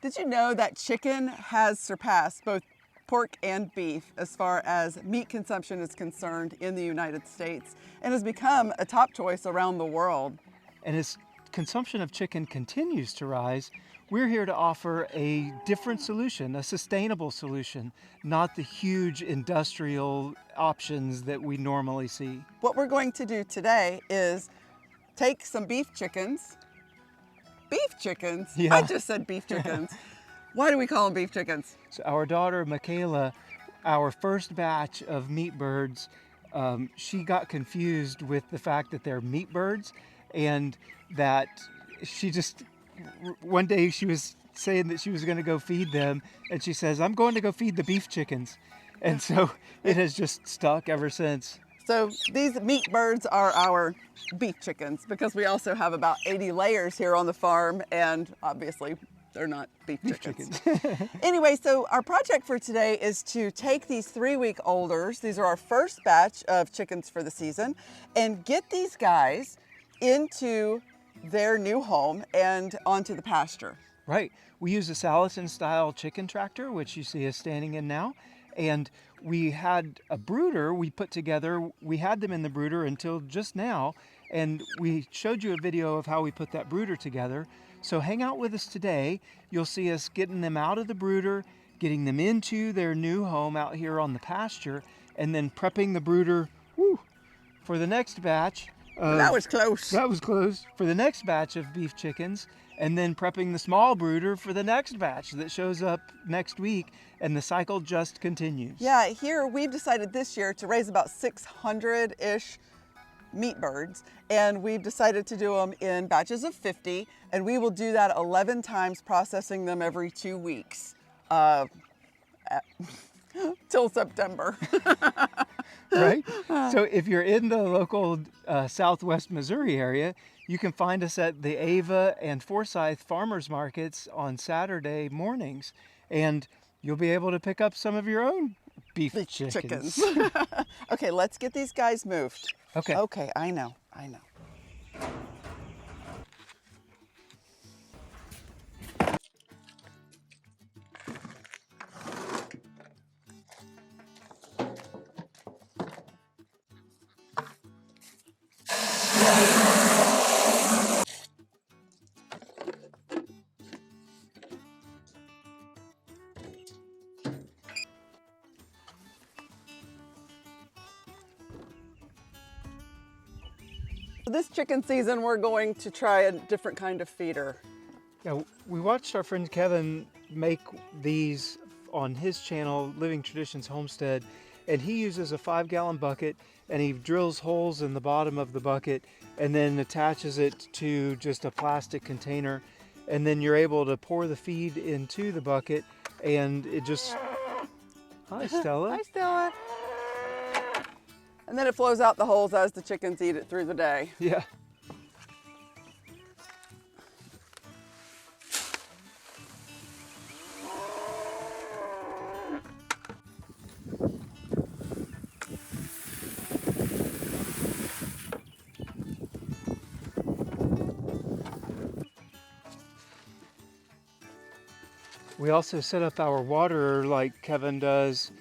Did you know that chicken has surpassed both pork and beef as far as meat consumption is concerned in the United States and has become a top choice around the world? And as consumption of chicken continues to rise, we're here to offer a different solution, a sustainable solution, not the huge industrial options that we normally see. What we're going to do today is take some beef chickens. Beef chickens? Yeah. I just said beef chickens. Why do we call them beef chickens? So our daughter, Michaela, our first batch of meat birds, she got confused with the fact that they're meat birds, and that she just, one day she was saying that she was going to go feed them, and she says, I'm going to go feed the beef chickens. And so it has just stuck ever since. So these meat birds are our beef chickens because we also have about 80 layers here on the farm, and obviously they're not beef chickens. Anyway, so our project for today is to take these 3-week-olders, these are our first batch of chickens for the season, and get these guys into their new home and onto the pasture. Right. We use a Salatin style chicken tractor, which you see us standing in now. And we had a brooder we put together. We had them in the brooder until just now. And we showed you a video of how we put that brooder together. So hang out with us today. You'll see us getting them out of the brooder, getting them into their new home out here on the pasture, and then prepping the brooder for the next batch. That was close. That was close. For the next batch of beef chickens, and then prepping the small brooder for the next batch that shows up next week, and the cycle just continues. Yeah, here we've decided this year to raise about 600-ish meat birds, and we've decided to do them in batches of 50, and we will do that 11 times, processing them every 2 weeks till September. Right? So if you're in the local Southwest Missouri area, you can find us at the Ava and Forsyth farmers markets on Saturday mornings, and you'll be able to pick up some of your own beef chickens. Okay, let's get these guys moved. Okay. Okay, I know. This chicken season, we're going to try a different kind of feeder. Yeah, we watched our friend Kevin make these on his channel, Living Traditions Homestead, and he uses a 5-gallon bucket, and he drills holes in the bottom of the bucket and then attaches it to just a plastic container, and then you're able to pour the feed into the bucket, and it just... Hi, Stella. Hi, Stella. And then it flows out the holes as the chickens eat it through the day. Yeah. We also set up our waterer like Kevin does,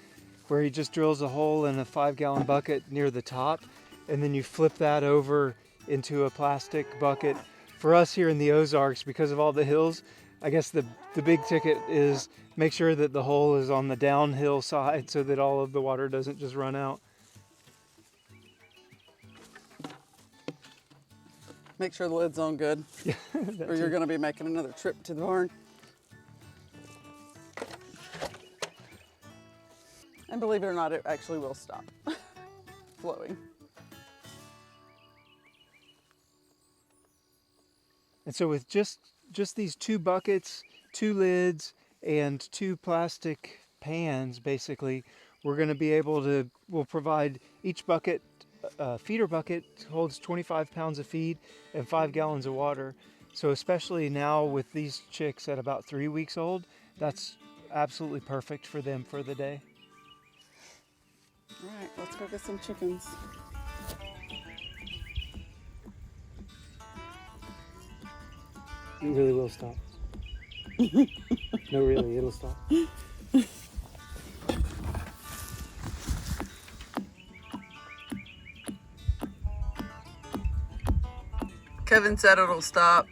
where he just drills a hole in a 5-gallon bucket near the top, and then you flip that over into a plastic bucket. For us here in the Ozarks, because of all the hills, I guess the big ticket is make sure that the hole is on the downhill side so that all of the water doesn't just run out. Make sure the lid's on good, Yeah, or you're going to be making another trip to the barn. And believe it or not, it actually will stop flowing. And so with just these 2 buckets, 2 lids, and 2 plastic pans, basically, we're going to be able to, we'll provide each bucket, feeder bucket holds 25 pounds of feed and 5 gallons of water. So especially now with these chicks at about 3 weeks old, that's absolutely perfect for them for the day. All right, let's go get some chickens. It really will stop. No, really, it'll stop. Kevin said it'll stop.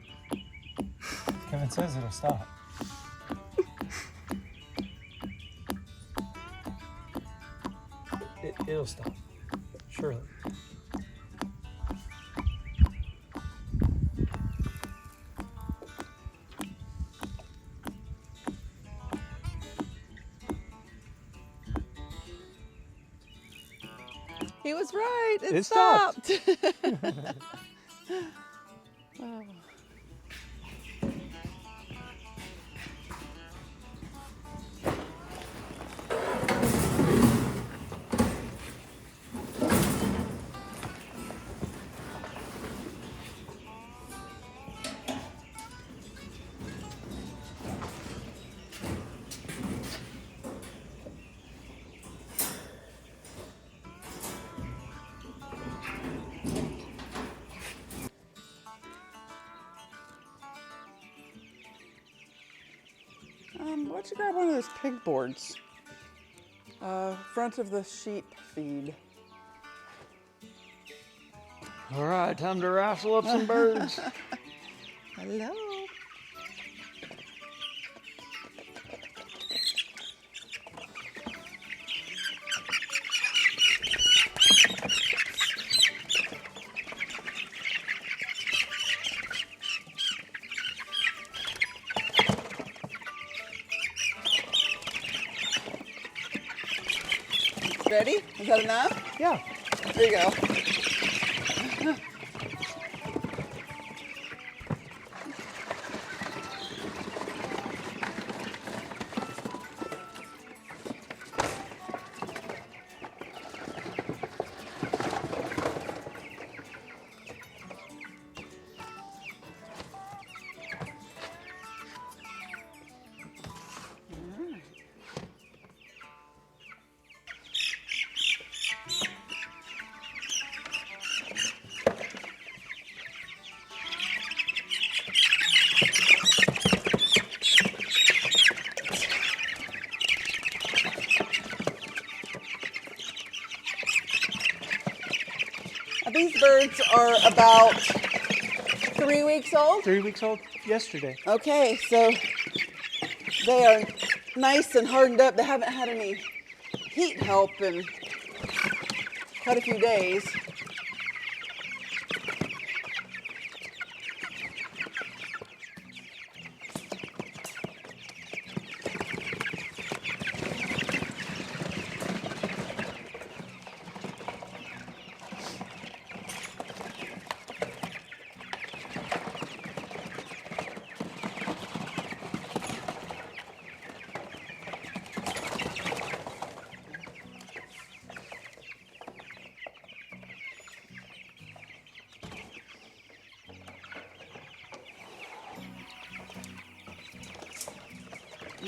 Kevin says it'll stop. It'll stop, surely. He was right. It stopped. Oh. Why don't you grab one of those pig boards? Front of the sheep feed. All right, time to wrestle up some birds. Hello. Ready? Is that enough? Yeah. There you go. These birds are about 3 weeks old? 3 weeks old yesterday. Okay, so they are nice and hardened up. They haven't had any heat help in quite a few days.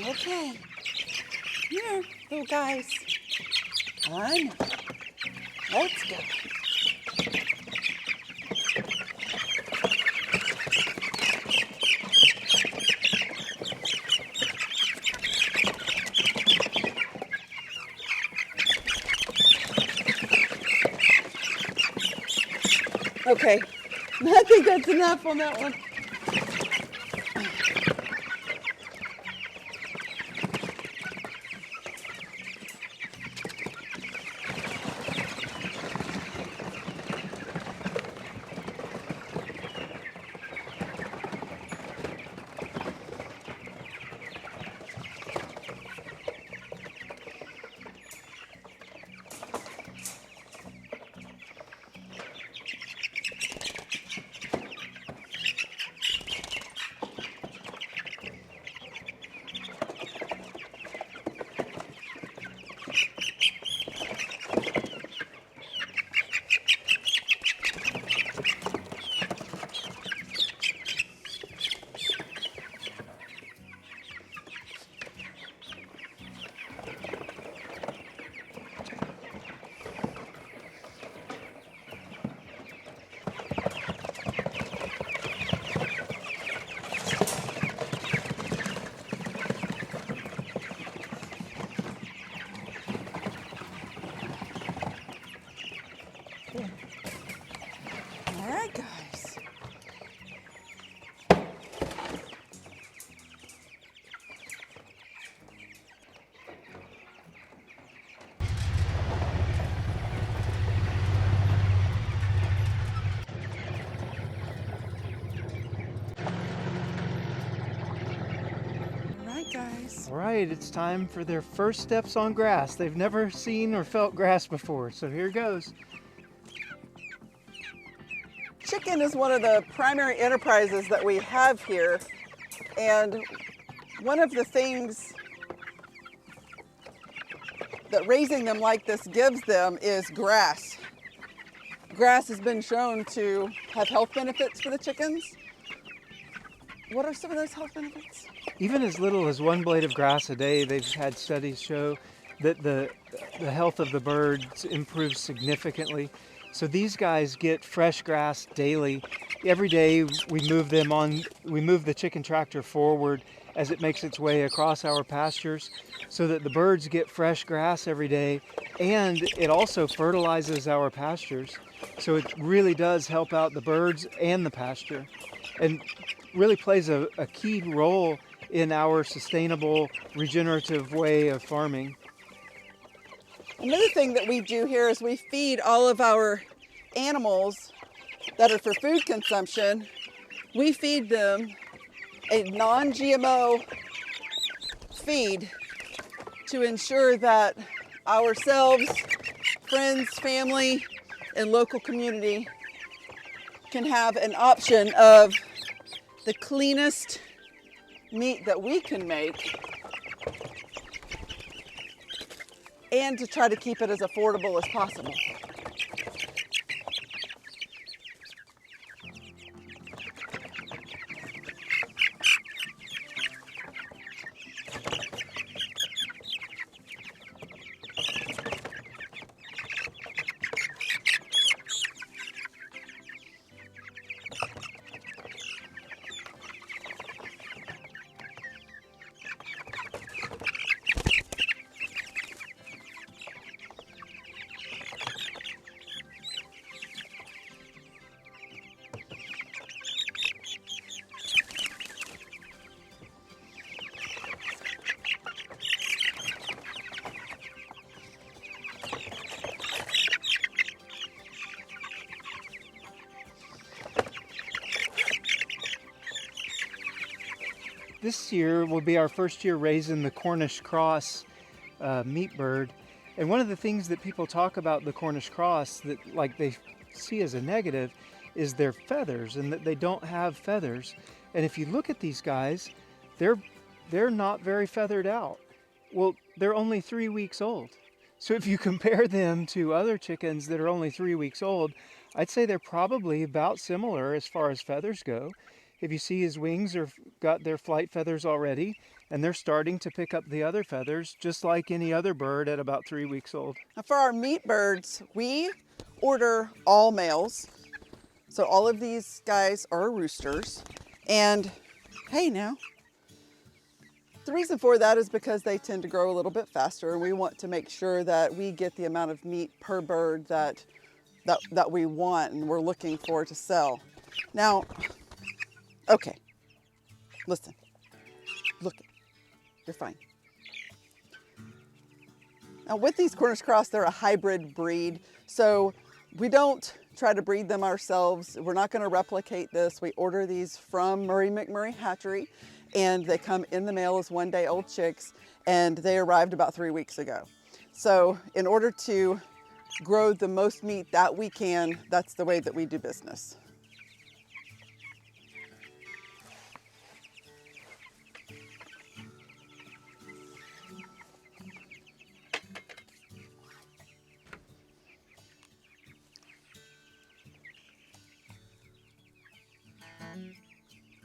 Okay, here, little guys. On. Let's go. Okay, I think that's enough on that one. right, guys. All right, it's time for their first steps on grass. They've never seen or felt grass before, so here goes. Chicken is one of the primary enterprises that we have here, and one of the things that raising them like this gives them is grass. Grass has been shown to have health benefits for the chickens. What are some of those health benefits? Even as little as one blade of grass a day, they've had studies show that the health of the birds improves significantly. So these guys get fresh grass daily. Every day we move the chicken tractor forward as it makes its way across our pastures so that the birds get fresh grass every day, and it also fertilizes our pastures. So it really does help out the birds and the pasture, and really plays a key role in our sustainable, regenerative way of farming. Another thing that we do here is we feed all of our animals that are for food consumption. We feed them a non-GMO feed to ensure that ourselves, friends, family, and local community can have an option of the cleanest meat that we can make, and to try to keep it as affordable as possible. This year will be our first year raising the Cornish cross meat bird. And one of the things that people talk about the Cornish cross that like they see as a negative is their feathers, and that they don't have feathers. And if you look at these guys, they're not very feathered out. Well, they're only 3 weeks old. So if you compare them to other chickens that are only 3 weeks old, I'd say they're probably about similar as far as feathers go. If you see his wings are got their flight feathers already, and they're starting to pick up the other feathers just like any other bird at about 3 weeks old. Now for our meat birds, we order all males. So all of these guys are roosters. And hey now, the reason for that is because they tend to grow a little bit faster, and we want to make sure that we get the amount of meat per bird that we want and we're looking for to sell. Now, okay, listen, look, you're fine. Now with these Cornish cross, they're a hybrid breed, so we don't try to breed them ourselves. We're not going to replicate this. We order these from Murray McMurray Hatchery, and they come in the mail as 1-day-old chicks, and they arrived about 3 weeks ago. So in order to grow the most meat that we can, that's the way that we do business.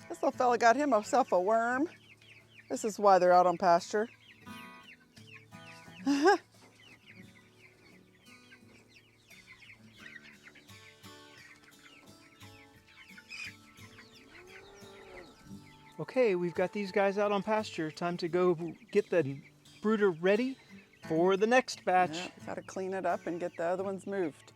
This little fella got himself a worm. This is why they're out on pasture. Okay, we've got these guys out on pasture. Time to go get the brooder ready for the next batch. Yeah, got to clean it up and get the other ones moved.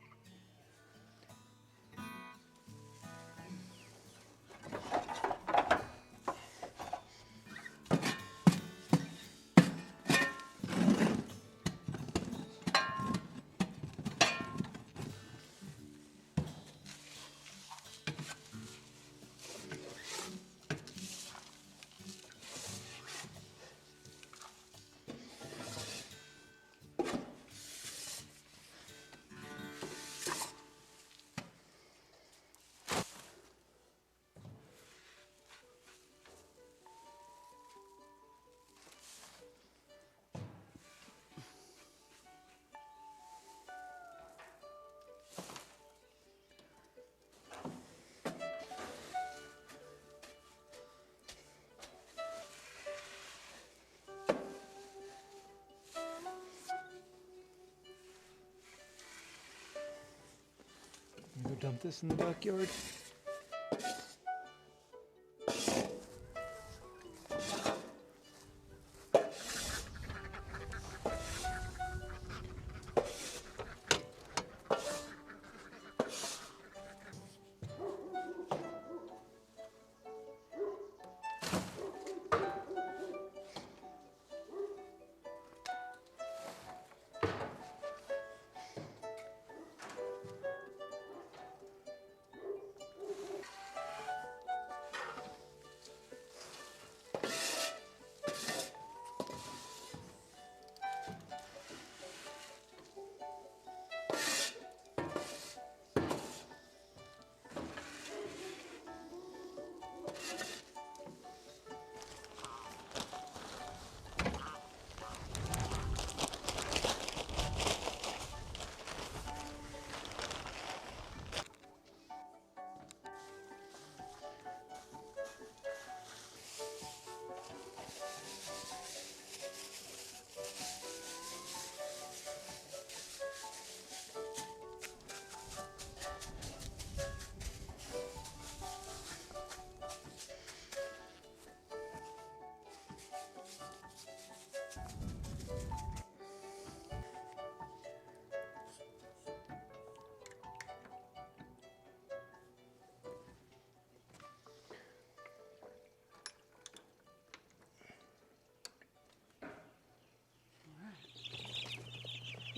dump this in the backyard.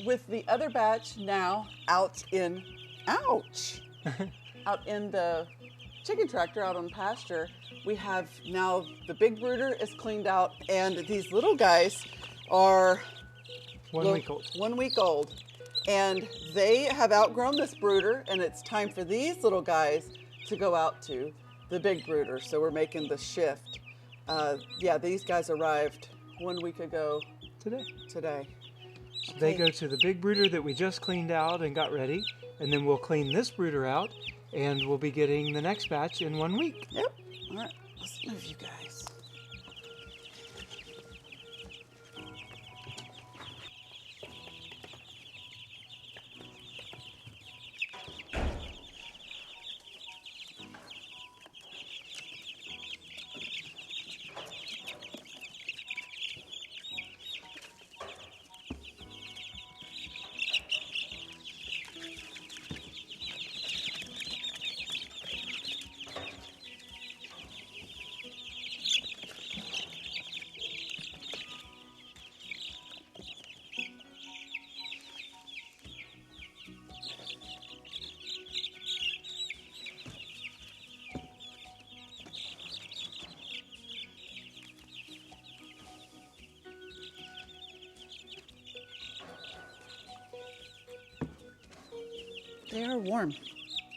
With the other batch now out in, ouch, out in the chicken tractor out on pasture, we have now the big brooder is cleaned out, and these little guys are 1 week old. 1 week old. And they have outgrown this brooder, and it's time for these little guys to go out to the big brooder. So we're making the shift. Yeah, these guys arrived 1 week ago today. So they go to the big brooder that we just cleaned out and got ready, and then we'll clean this brooder out, and we'll be getting the next batch in 1 week. Yep. All right, let's move you guys. They are warm.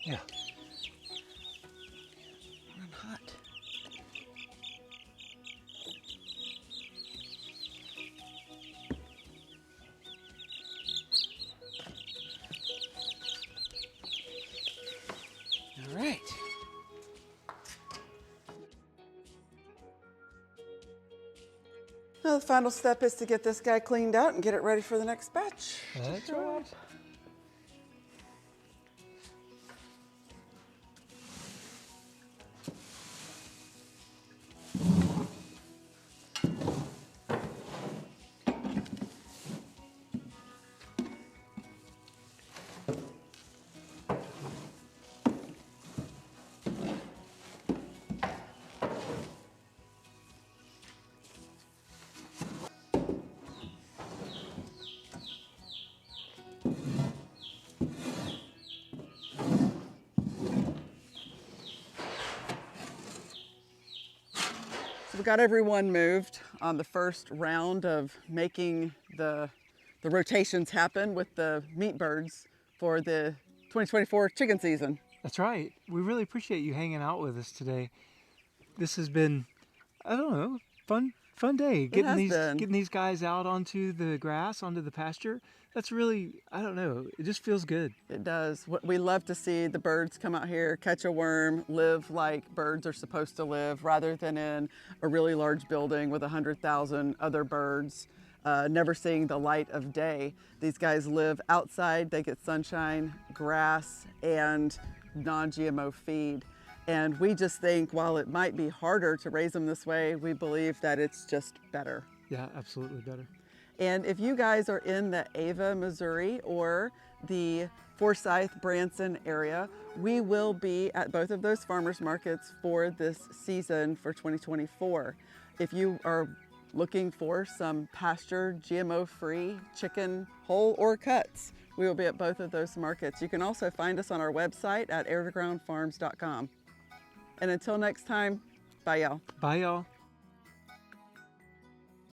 Yeah. Warm and hot. All right. Now the final step is to get this guy cleaned out and get it ready for the next batch. That's right. So we got everyone moved on the first round of making the rotations happen with the meat birds for the 2024 chicken season. That's right. We really appreciate you hanging out with us today. This has been, I don't know, fun day. Getting these guys out onto the grass, onto the pasture. That's really, I don't know, it just feels good. It does. We love to see the birds come out here, catch a worm, live like birds are supposed to live, rather than in a really large building with 100,000 other birds. never seeing the light of day. These guys live outside, they get sunshine, grass, and non-GMO feed. And we just think while it might be harder to raise them this way, we believe that it's just better. Yeah, absolutely better. And if you guys are in the Ava, Missouri or the Forsyth, Branson area, we will be at both of those farmers markets for this season for 2024. If you are looking for some pasture GMO-free chicken whole or cuts, we will be at both of those markets. You can also find us on our website at airtogroundfarms.com. And until next time, bye y'all. Bye, y'all.